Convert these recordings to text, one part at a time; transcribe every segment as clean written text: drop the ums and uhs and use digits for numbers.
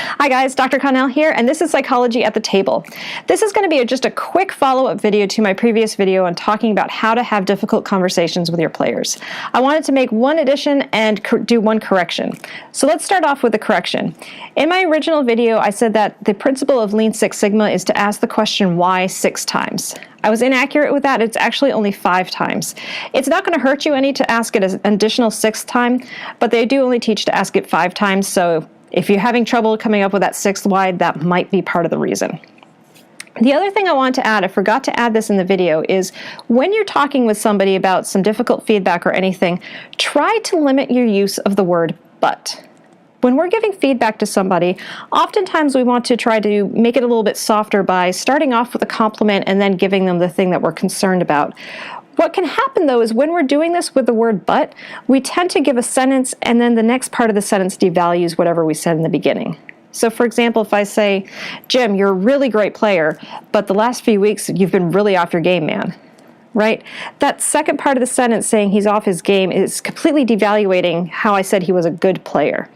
Hi guys, Dr. Connell here, and this is Psychology at the Table. This is going to be just a quick follow-up video to my previous video on talking about how to have difficult conversations with your players. I wanted to make one addition and do one correction. So let's start off with the correction. In my original video, I said that the principle of Lean Six Sigma is to ask the question why 6 times. I was inaccurate with that. It's actually only 5 times. It's not going to hurt you any to ask it an additional 6th time, but they do only teach to ask it 5 times, so if you're having trouble coming up with that 6th why, that might be part of the reason. The other thing I want to add, I forgot to add this in the video, is when you're talking with somebody about some difficult feedback or anything, try to limit your use of the word but. When we're giving feedback to somebody, oftentimes we want to try to make it a little bit softer by starting off with a compliment and then giving them the thing that we're concerned about. What can happen though is when we're doing this with the word but, we tend to give a sentence and then the next part of the sentence devalues whatever we said in the beginning. So for example, if I say, Jim, you're a really great player, but the last few weeks you've been really off your game, man. Right? That second part of the sentence saying he's off his game is completely devaluating how I said he was a good player.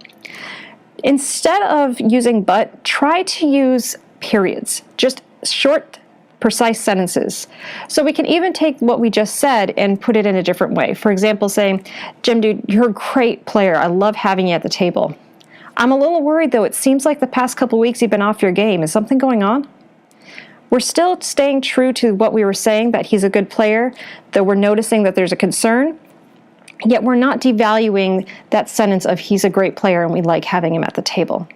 Instead of using but, try to use periods, just short, precise sentences. So we can even take what we just said and put it in a different way. For example, saying, Jim, dude, you're a great player. I love having you at the table. I'm a little worried, though. It seems like the past couple weeks you've been off your game. Is something going on? We're still staying true to what we were saying, that he's a good player, though we're noticing that there's a concern. Yet we're not devaluing that sentence of he's a great player and we like having him at the table.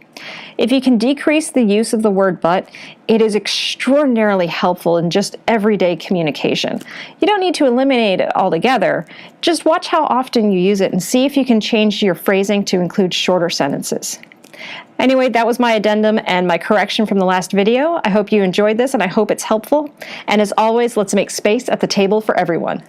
If you can decrease the use of the word but, it is extraordinarily helpful in just everyday communication. You don't need to eliminate it altogether. Just watch how often you use it and see if you can change your phrasing to include shorter sentences. Anyway, that was my addendum and my correction from the last video. I hope you enjoyed this and I hope it's helpful. And as always, let's make space at the table for everyone.